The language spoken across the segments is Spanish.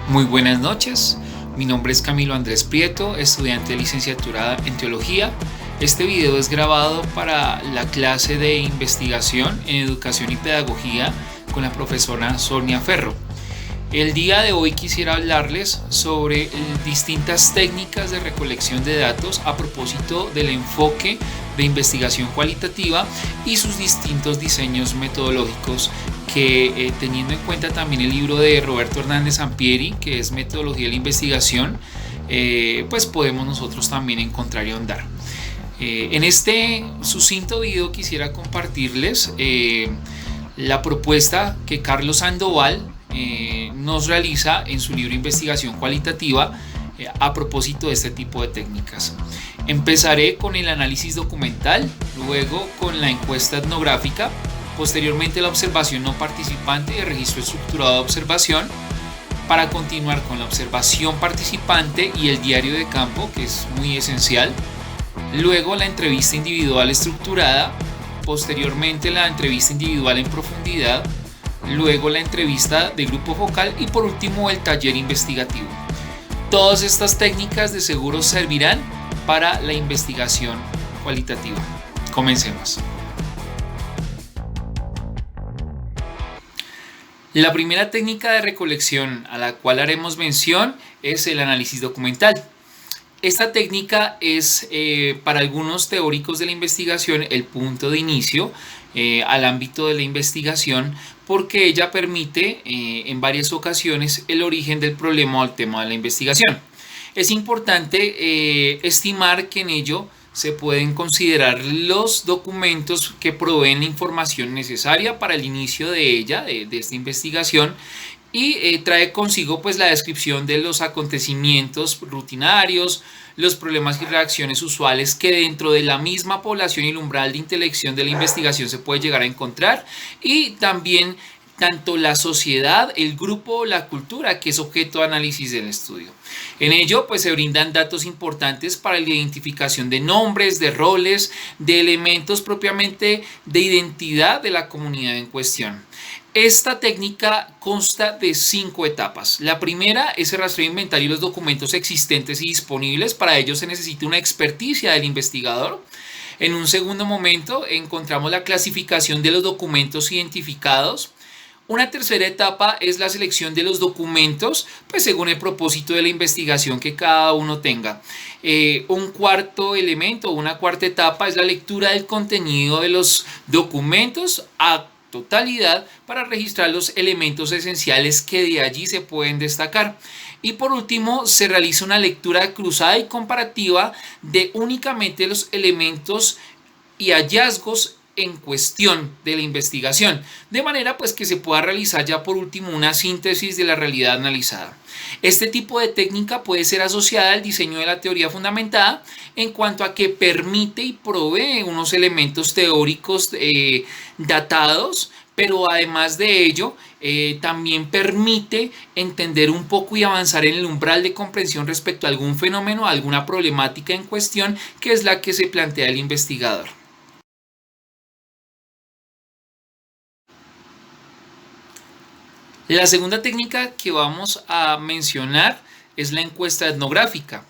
Muy buenas noches, mi nombre es Camilo Andrés Prieto, estudiante de licenciatura en Teología. Este video es grabado para la clase de investigación en Educación y Pedagogía con la profesora Sonia Ferro. El día de hoy quisiera hablarles sobre distintas técnicas de recolección de datos a propósito del enfoque de investigación cualitativa y sus distintos diseños metodológicos que teniendo en cuenta también el libro de Roberto Hernández Sampieri, que es Metodología de la Investigación, pues podemos nosotros también encontrar y ahondar. En este sucinto video quisiera compartirles la propuesta que Carlos Sandoval nos realiza en su libro Investigación Cualitativa a propósito de este tipo de técnicas. Empezaré con el análisis documental, luego con la encuesta etnográfica, posteriormente la observación no participante y el registro estructurado de observación, para continuar con la observación participante y el diario de campo, que es muy esencial, luego la entrevista individual estructurada, posteriormente la entrevista individual en profundidad, luego la entrevista de grupo focal y por último el taller investigativo. Todas estas técnicas de seguro servirán para la investigación cualitativa. Comencemos. La primera técnica de recolección a la cual haremos mención es el análisis documental. Esta técnica es para algunos teóricos de la investigación el punto de inicio al ámbito de la investigación, porque ella permite en varias ocasiones el origen del problema o el tema de la investigación. Es importante estimar que en ello se pueden considerar los documentos que proveen la información necesaria para el inicio de ella, de esta investigación, y trae consigo pues la descripción de los acontecimientos rutinarios, los problemas y reacciones usuales que dentro de la misma población y el umbral de intelección de la investigación se puede llegar a encontrar, y también tanto la sociedad, el grupo o la cultura que es objeto de análisis del estudio. En ello pues se brindan datos importantes para la identificación de nombres, de roles, de elementos propiamente de identidad de la comunidad en cuestión. Esta técnica consta de 5 etapas. La primera es el rastreo de inventario de los documentos existentes y disponibles. Para ello se necesita una experticia del investigador. En un segundo momento encontramos la clasificación de los documentos identificados. Una tercera etapa es la selección de los documentos, pues según el propósito de la investigación que cada uno tenga. Un cuarto elemento, una cuarta etapa es la lectura del contenido de los documentos a totalidad para registrar los elementos esenciales que de allí se pueden destacar. Y por último, se realiza una lectura cruzada y comparativa de únicamente los elementos y hallazgos en cuestión de la investigación, de manera pues que se pueda realizar ya por último una síntesis de la realidad analizada. Este tipo de técnica puede ser asociada al diseño de la teoría fundamentada en cuanto a que permite y provee unos elementos teóricos datados, pero además de ello también permite entender un poco y avanzar en el umbral de comprensión respecto a algún fenómeno, a alguna problemática en cuestión, que es la que se plantea el investigador. La segunda técnica que vamos a mencionar es la encuesta etnográfica.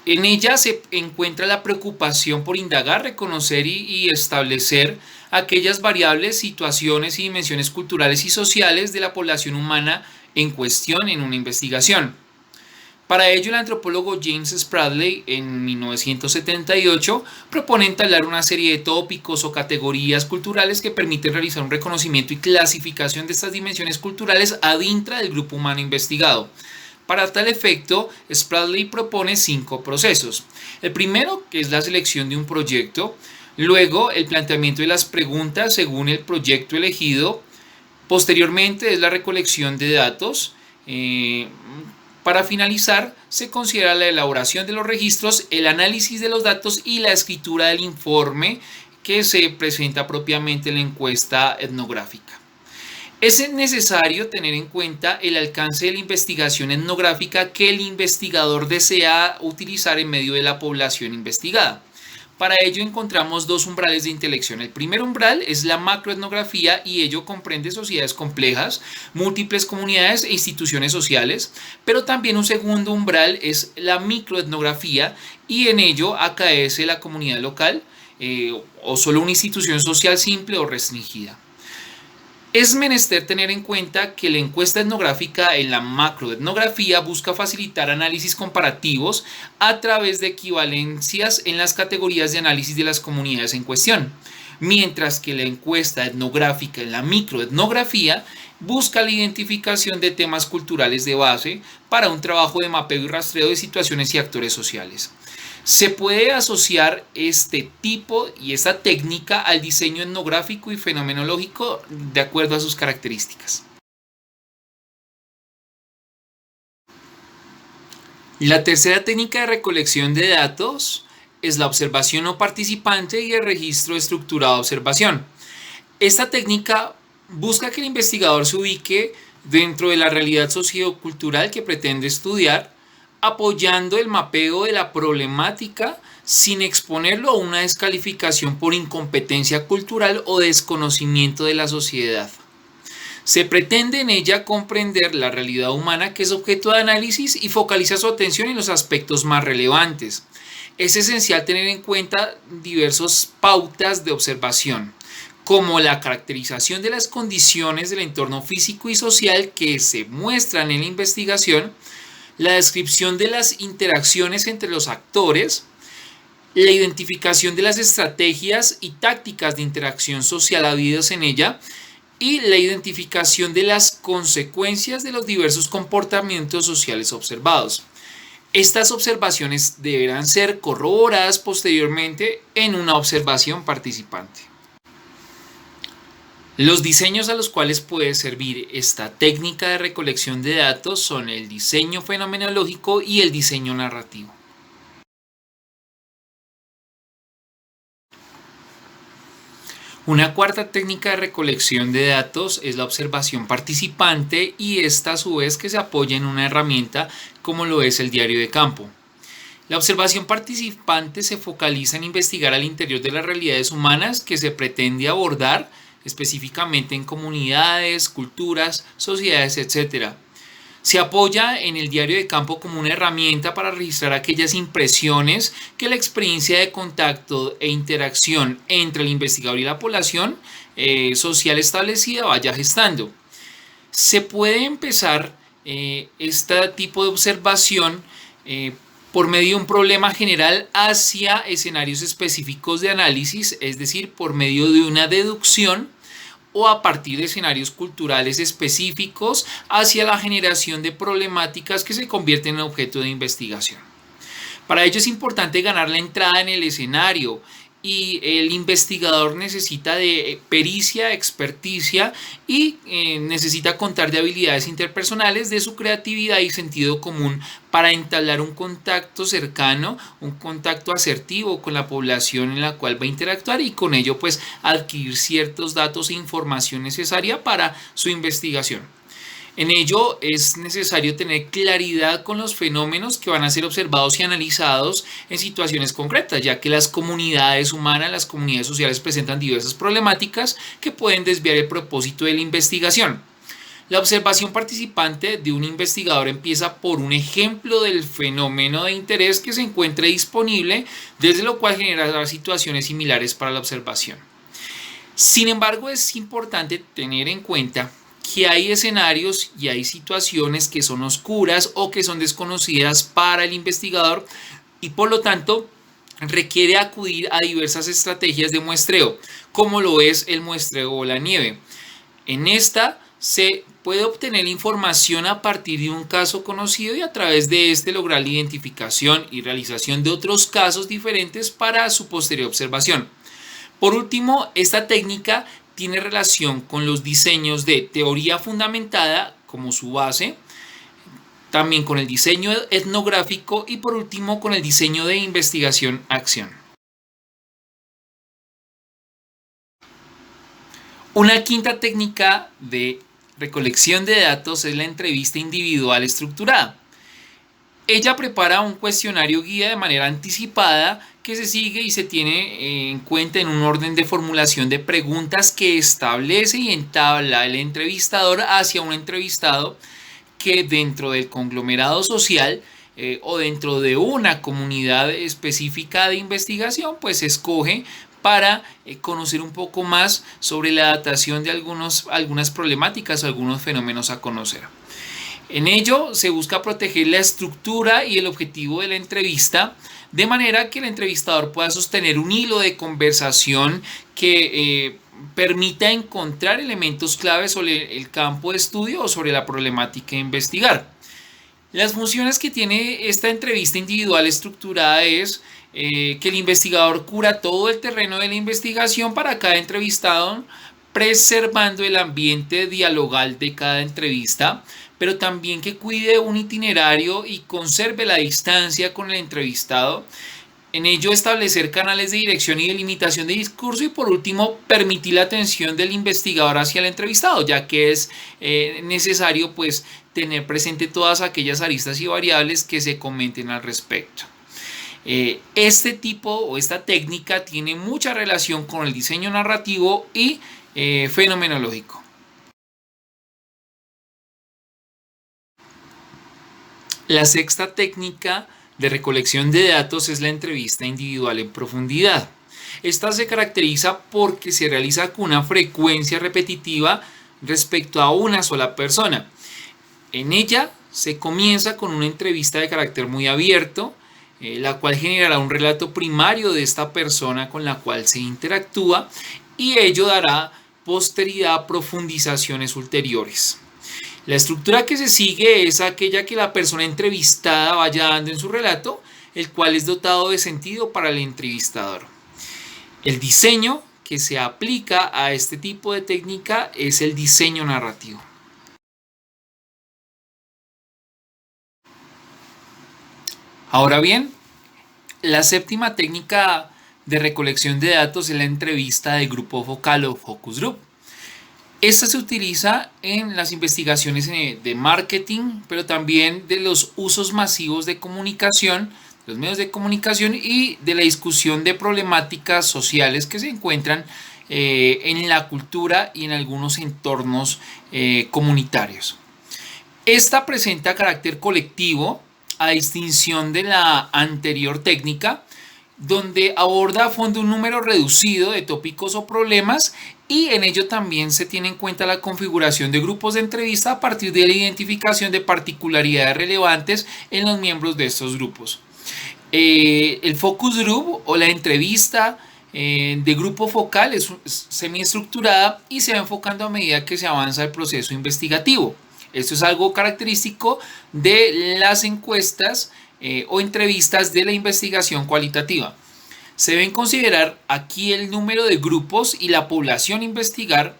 En ella se encuentra la preocupación por indagar, reconocer y establecer aquellas variables, situaciones y dimensiones culturales y sociales de la población humana en cuestión en una investigación. Para ello, el antropólogo James Spradley en 1978 propone entablar una serie de tópicos o categorías culturales que permiten realizar un reconocimiento y clasificación de estas dimensiones culturales ad intra del grupo humano investigado. Para tal efecto, Spradley propone 5 procesos. El primero, que es la selección de un proyecto, luego el planteamiento de las preguntas según el proyecto elegido, posteriormente es la recolección de datos, para finalizar, se considera la elaboración de los registros, el análisis de los datos y la escritura del informe que se presenta propiamente en la encuesta etnográfica. Es necesario tener en cuenta el alcance de la investigación etnográfica que el investigador desea utilizar en medio de la población investigada. Para ello encontramos dos umbrales de intelección. El primer umbral es la macroetnografía y ello comprende sociedades complejas, múltiples comunidades e instituciones sociales, pero también un segundo umbral es la microetnografía y en ello acaece la comunidad local o solo una institución social simple o restringida. Es menester tener en cuenta que la encuesta etnográfica en la macroetnografía busca facilitar análisis comparativos a través de equivalencias en las categorías de análisis de las comunidades en cuestión, mientras que la encuesta etnográfica en la microetnografía busca la identificación de temas culturales de base para un trabajo de mapeo y rastreo de situaciones y actores sociales. Se puede asociar este tipo y esta técnica al diseño etnográfico y fenomenológico de acuerdo a sus características. La tercera técnica de recolección de datos es la observación no participante y el registro estructurado de observación. Esta técnica busca que el investigador se ubique dentro de la realidad sociocultural que pretende estudiar, apoyando el mapeo de la problemática sin exponerlo a una descalificación por incompetencia cultural o desconocimiento de la sociedad. Se pretende en ella comprender la realidad humana que es objeto de análisis y focaliza su atención en los aspectos más relevantes. Es esencial tener en cuenta diversas pautas de observación, como la caracterización de las condiciones del entorno físico y social que se muestran en la investigación, la descripción de las interacciones entre los actores, la identificación de las estrategias y tácticas de interacción social habidas en ella y la identificación de las consecuencias de los diversos comportamientos sociales observados. Estas observaciones deberán ser corroboradas posteriormente en una observación participante. Los diseños a los cuales puede servir esta técnica de recolección de datos son el diseño fenomenológico y el diseño narrativo. Una cuarta técnica de recolección de datos es la observación participante y esta a su vez que se apoya en una herramienta como lo es el diario de campo. La observación participante se focaliza en investigar al interior de las realidades humanas que se pretende abordar específicamente en comunidades, culturas, sociedades, etc. Se apoya en el diario de campo como una herramienta para registrar aquellas impresiones que la experiencia de contacto e interacción entre el investigador y la población social establecida vaya gestando. Se puede empezar este tipo de observación por medio de un problema general hacia escenarios específicos de análisis, es decir, por medio de una deducción o a partir de escenarios culturales específicos hacia la generación de problemáticas que se convierten en objeto de investigación. Para ello es importante ganar la entrada en el escenario y el investigador necesita de pericia, experticia y necesita contar de habilidades interpersonales, de su creatividad y sentido común para entablar un contacto cercano, un contacto asertivo con la población en la cual va a interactuar y con ello pues adquirir ciertos datos e información necesaria para su investigación. En ello es necesario tener claridad con los fenómenos que van a ser observados y analizados en situaciones concretas, ya que las comunidades humanas, las comunidades sociales presentan diversas problemáticas que pueden desviar el propósito de la investigación. La observación participante de un investigador empieza por un ejemplo del fenómeno de interés que se encuentre disponible, desde lo cual generará situaciones similares para la observación. Sin embargo, es importante tener en cuenta que hay escenarios y hay situaciones que son oscuras o que son desconocidas para el investigador y por lo tanto requiere acudir a diversas estrategias de muestreo, como lo es el muestreo bola nieve. En esta se puede obtener información a partir de un caso conocido y a través de este lograr la identificación y realización de otros casos diferentes para su posterior observación. Por último, esta técnica tiene relación con los diseños de teoría fundamentada como su base, también con el diseño etnográfico y por último con el diseño de investigación-acción. Una quinta técnica de recolección de datos es la entrevista individual estructurada. Ella prepara un cuestionario guía de manera anticipada que se sigue y se tiene en cuenta en un orden de formulación de preguntas que establece y entabla el entrevistador hacia un entrevistado que dentro del conglomerado social o dentro de una comunidad específica de investigación pues escoge para conocer un poco más sobre la adaptación de algunas problemáticas o algunos fenómenos a conocer. En ello se busca proteger la estructura y el objetivo de la entrevista, de manera que el entrevistador pueda sostener un hilo de conversación que permita encontrar elementos claves sobre el campo de estudio o sobre la problemática a investigar. Las funciones que tiene esta entrevista individual estructurada es que el investigador cura todo el terreno de la investigación para cada entrevistado, preservando el ambiente dialogal de cada entrevista, pero también que cuide un itinerario y conserve la distancia con el entrevistado. En ello establecer canales de dirección y delimitación de discurso y por último permitir la atención del investigador hacia el entrevistado, ya que es necesario pues tener presente todas aquellas aristas y variables que se comenten al respecto. Este tipo o esta técnica tiene mucha relación con el diseño narrativo y fenomenológico. La sexta técnica de recolección de datos es la entrevista individual en profundidad. Esta se caracteriza porque se realiza con una frecuencia repetitiva respecto a una sola persona. En ella se comienza con una entrevista de carácter muy abierto, la cual generará un relato primario de esta persona con la cual se interactúa y ello dará posteridad a profundizaciones ulteriores. La estructura que se sigue es aquella que la persona entrevistada vaya dando en su relato, el cual es dotado de sentido para el entrevistador. El diseño que se aplica a este tipo de técnica es el diseño narrativo. Ahora bien, la séptima técnica de recolección de datos es la entrevista de grupo focal o focus group. Esta se utiliza en las investigaciones de marketing, pero también de los usos masivos de comunicación, los medios de comunicación y de la discusión de problemáticas sociales que se encuentran en la cultura y en algunos entornos comunitarios. Esta presenta carácter colectivo, a distinción de la anterior técnica, donde aborda a fondo un número reducido de tópicos o problemas y en ello también se tiene en cuenta la configuración de grupos de entrevista a partir de la identificación de particularidades relevantes en los miembros de estos grupos. El focus group o la entrevista de grupo focal es semiestructurada y se va enfocando a medida que se avanza el proceso investigativo. Esto es algo característico de las encuestas o entrevistas de la investigación cualitativa. Se deben considerar aquí el número de grupos y la población a investigar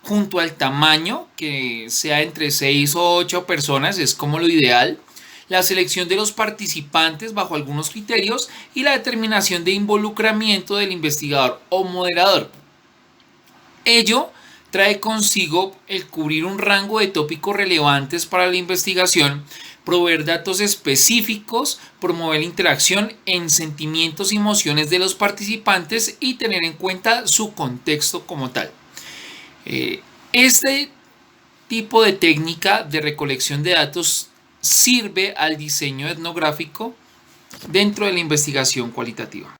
junto al tamaño, que sea entre 6 o 8 personas, es como lo ideal, la selección de los participantes bajo algunos criterios y la determinación de involucramiento del investigador o moderador. Ello trae consigo el cubrir un rango de tópicos relevantes para la investigación, proveer datos específicos, promover la interacción en sentimientos y emociones de los participantes y tener en cuenta su contexto como tal. Este tipo de técnica de recolección de datos sirve al diseño etnográfico dentro de la investigación cualitativa.